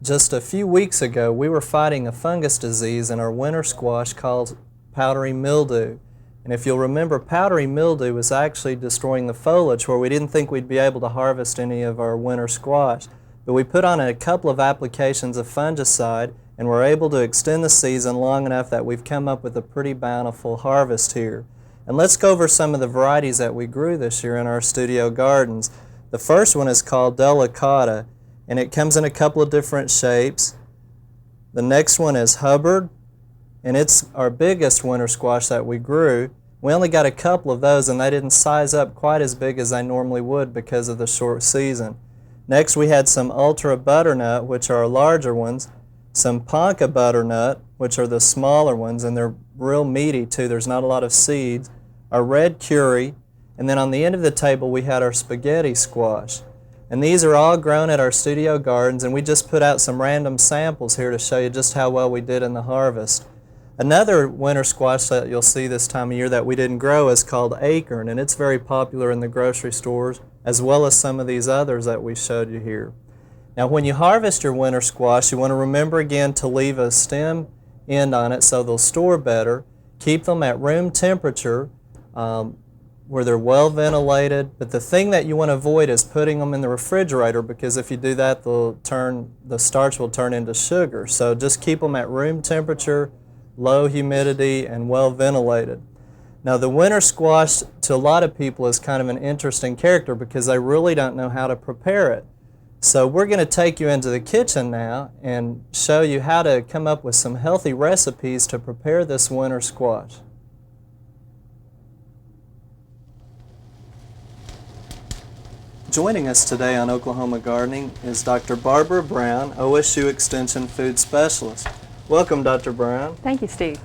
Just a few weeks ago, we were fighting a fungus disease in our winter squash called powdery mildew. And if you'll remember, powdery mildew was actually destroying the foliage where we didn't think we'd be able to harvest any of our winter squash. But we put on a couple of applications of fungicide and were able to extend the season long enough that we've come up with a pretty bountiful harvest here. And let's go over some of the varieties that we grew this year in our studio gardens. The first one is called Delicata, and it comes in a couple of different shapes. The next one is Hubbard, and it's our biggest winter squash that we grew. We only got a couple of those, and they didn't size up quite as big as they normally would because of the short season. Next, we had some Ultra Butternut, which are our larger ones, some Ponca Butternut, which are the smaller ones, and they're real meaty too. There's not a lot of seeds. Our Red Curie, and then on the end of the table we had our Spaghetti Squash. And these are all grown at our studio gardens, and we just put out some random samples here to show you just how well we did in the harvest. Another winter squash that you'll see this time of year that we didn't grow is called Acorn, and it's very popular in the grocery stores, as well as some of these others that we showed you here. Now when you harvest your winter squash, you want to remember again to leave a stem end on it so they'll store better. Keep them at room temperature where they're well ventilated, but the thing that you want to avoid is putting them in the refrigerator, because if you do that, the starch will turn into sugar. So just keep them at room temperature, low humidity, and well ventilated. Now the winter squash to a lot of people is kind of an interesting character because they really don't know how to prepare it. So we're going to take you into the kitchen now and show you how to come up with some healthy recipes to prepare this winter squash. Joining us today on Oklahoma Gardening is Dr. Barbara Brown, OSU Extension Food Specialist. Welcome, Dr. Brown. Thank you, Steve.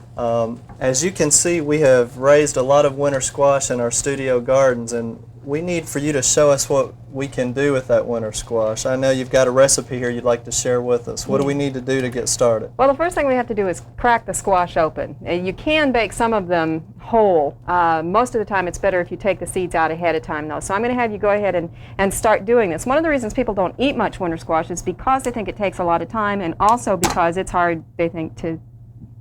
As you can see, we have raised a lot of winter squash in our studio gardens, and we need for you to show us what we can do with that winter squash. I know you've got a recipe here you'd like to share with us. What do we need to do to get started? Well, the first thing we have to do is crack the squash open. You can bake some of them whole. Most of the time it's better if you take the seeds out ahead of time, though. So I'm going to have you go ahead and start doing this. One of the reasons people don't eat much winter squash is because they think it takes a lot of time, and also because it's hard, they think, to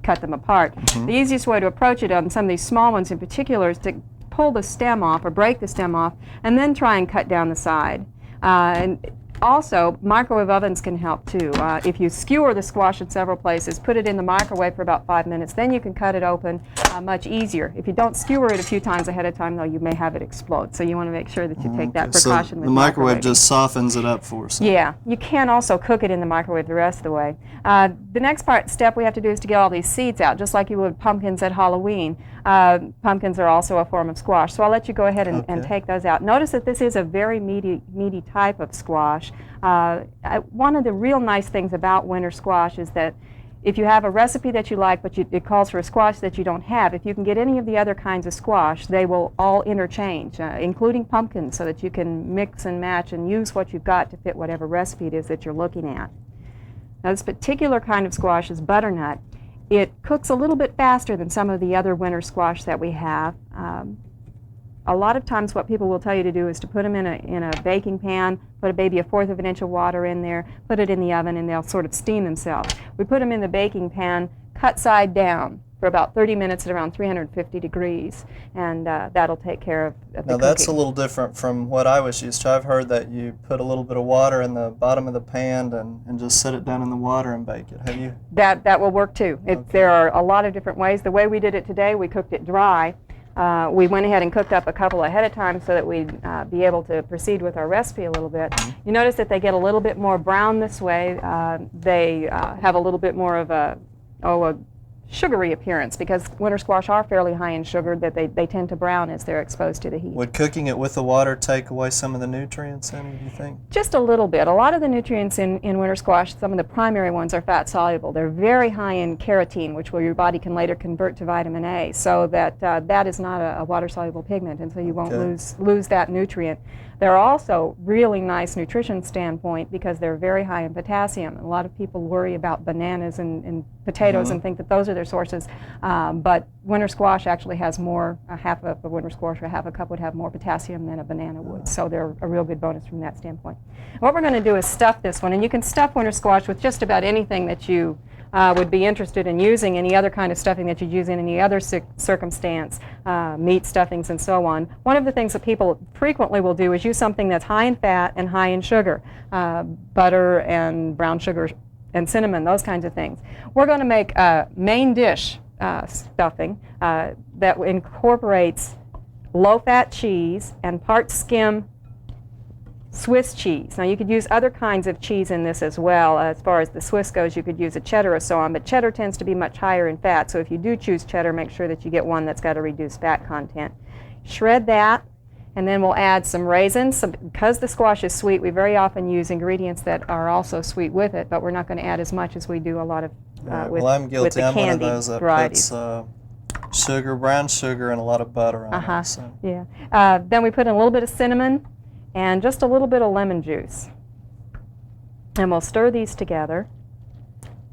cut them apart. The easiest way to approach it on some of these small ones in particular is to pull the stem off or break the stem off and then try and cut down the side. And also, microwave ovens can help too. If you skewer the squash in several places, put it in the microwave for about 5 minutes, then you can cut it open much easier. If you don't skewer it a few times ahead of time, though, you may have it explode. So you want to make sure that you take that precaution with the microwave microwaving. just softens it up for us. Yeah, you can also cook it in the microwave the rest of the way. The next step we have to do is to get all these seeds out, just like you would pumpkins at Halloween. Pumpkins are also a form of squash, so I'll let you go ahead and take those out. Notice that this is a very meaty type of squash. One of the real nice things about winter squash is that if you have a recipe that you like, but it calls for a squash that you don't have, if you can get any of the other kinds of squash, they will all interchange, including pumpkins, so that you can mix and match and use what you've got to fit whatever recipe it is that you're looking at. Now, this particular kind of squash is butternut. It cooks a little bit faster than some of the other winter squash that we have. A lot of times what people will tell you to do is to put them in a baking pan, put maybe 1/4 of an inch of water in there, put it in the oven, and they'll sort of steam themselves. We put them in the baking pan, cut side down for about 30 minutes at around 350 degrees, and that'll take care of the Now that's a little different from what I was used to. I've heard that you put a little bit of water in the bottom of the pan and just set it down in the water and bake it. Have you? That will work too. There are a lot of different ways. The way we did it today, we cooked it dry. We went ahead and cooked up a couple ahead of time so that we'd be able to proceed with our recipe a little bit. You notice that they get a little bit more brown this way. They have a little bit more of a sugary appearance, because winter squash are fairly high in sugar, that they tend to brown as they're exposed to the heat. Would cooking it with the water take away some of the nutrients in it, do you think? Just a little bit. A lot of the nutrients in winter squash, some of the primary ones, are fat soluble. They're very high in carotene, which your body can later convert to vitamin A, so that that is not a water soluble pigment, and so you won't lose that nutrient. They're also really nice nutrition standpoint because they're very high in potassium. A lot of people worry about bananas and potatoes and think that those are their sources. But winter squash actually has more, half of a winter squash or half a cup would have more potassium than a banana would. So they're a real good bonus from that standpoint. What we're going to do is stuff this one. And you can stuff winter squash with just about anything that you would be interested in using, any other kind of stuffing that you'd use in any other circumstance, meat stuffings and so on. One of the things that people frequently will do is use something that's high in fat and high in sugar, butter and brown sugar and cinnamon, those kinds of things. We're going to make a main dish stuffing that incorporates low-fat cheese and part skim Swiss cheese. Now you could use other kinds of cheese in this as well. As far as the Swiss goes, you could use a cheddar or so on, but cheddar tends to be much higher in fat, so if you do choose cheddar, make sure that you get one that's got a reduced fat content. Shred that, and then we'll add some raisins. Because the squash is sweet, we very often use ingredients that are also sweet with it, but we're not going to add as much as we do a lot of with, well, I'm guilty. with the I'm one of candy those that varieties. puts sugar, brown sugar, and a lot of butter on it. So. Yeah. Then we put in a little bit of cinnamon and just a little bit of lemon juice. And we'll stir these together.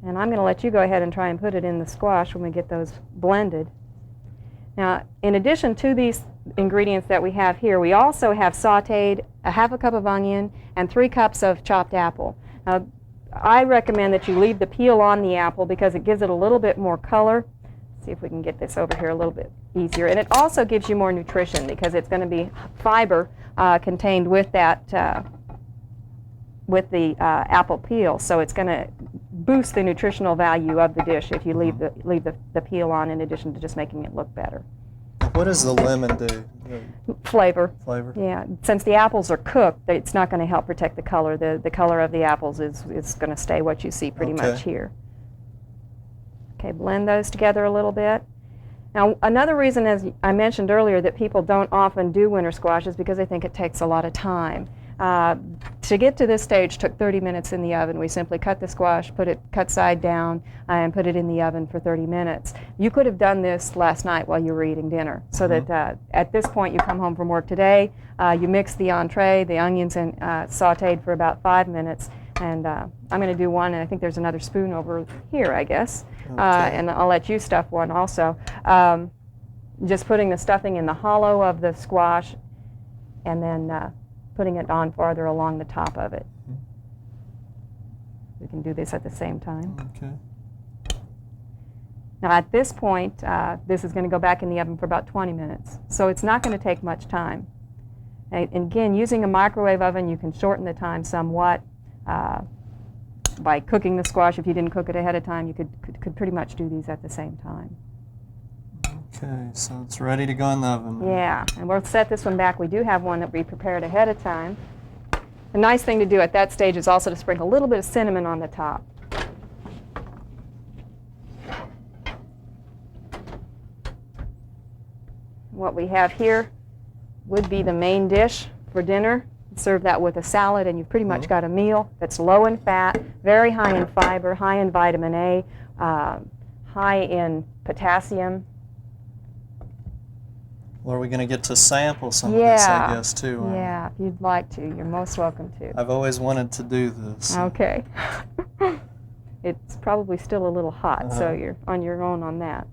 And I'm going to let you go ahead and try and put it in the squash when we get those blended. Now, in addition to these ingredients that we have here, we also have sautéed a half a cup of onion and 3 cups of chopped apple. Now, I recommend that you leave the peel on the apple because it gives it a little bit more color. See if we can get this over here a little bit easier. And it also gives you more nutrition because it's going to be fiber contained with that, with the apple peel. So it's going to boost the nutritional value of the dish if you leave the peel on in addition to just making it look better. What does the lemon do? Flavor. Flavor? Yeah. Since the apples are cooked, it's not going to help protect the color. The color of the apples is going to stay what you see pretty much here. Okay, blend those together a little bit. Now, another reason, as I mentioned earlier, that people don't often do winter squash is because they think it takes a lot of time. To get to this stage took 30 minutes in the oven. We simply cut the squash, cut side down, and put it in the oven for 30 minutes. You could have done this last night while you were eating dinner, so that at this point you come home from work today, you mix the entree, the onions, and sautéed for about 5 minutes. And I'm going to do one, and I think there's another spoon over here, I guess. And I'll let you stuff one also. Just putting the stuffing in the hollow of the squash and then putting it on farther along the top of it. We can do this at the same time. Okay. Now at this point, this is going to go back in the oven for about 20 minutes. So it's not going to take much time. And again, using a microwave oven, you can shorten the time somewhat. By cooking the squash, if you didn't cook it ahead of time, you could pretty much do these at the same time. Okay, so it's ready to go in the oven. Yeah, and we'll set this one back. We do have one that we prepared ahead of time. The nice thing to do at that stage is also to sprinkle a little bit of cinnamon on the top. What we have here would be the main dish for dinner. Serve that with a salad, and you've pretty much got a meal that's low in fat, very high in fiber, high in vitamin A, high in potassium. Well, are we going to get to sample some of this, I guess, too? Yeah, if you'd like to. You're most welcome to. I've always wanted to do this. Okay. It's probably still a little hot, so you're on your own on that.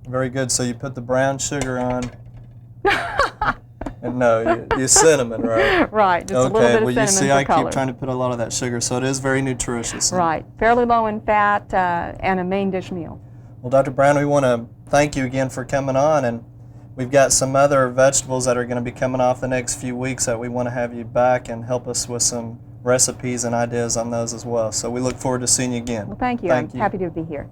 Very good. So you put the brown sugar on. And no, you cinnamon, right? Right, just a little bit of cinnamon well, you see, I color. keep trying to put a lot of that sugar, so it is very nutritious. Right, fairly low in fat and a main dish meal. Well, Dr. Brown, we want to thank you again for coming on, and we've got some other vegetables that are going to be coming off the next few weeks that we want to have you back and help us with some recipes and ideas on those as well. So we look forward to seeing you again. Well, thank you. I'm happy to be here.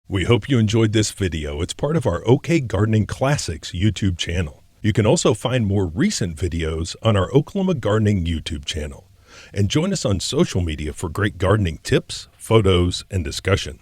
We hope you enjoyed this video. It's part of our OK Gardening Classics YouTube channel. You can also find more recent videos on our Oklahoma Gardening YouTube channel. And join us on social media for great gardening tips, photos, and discussion.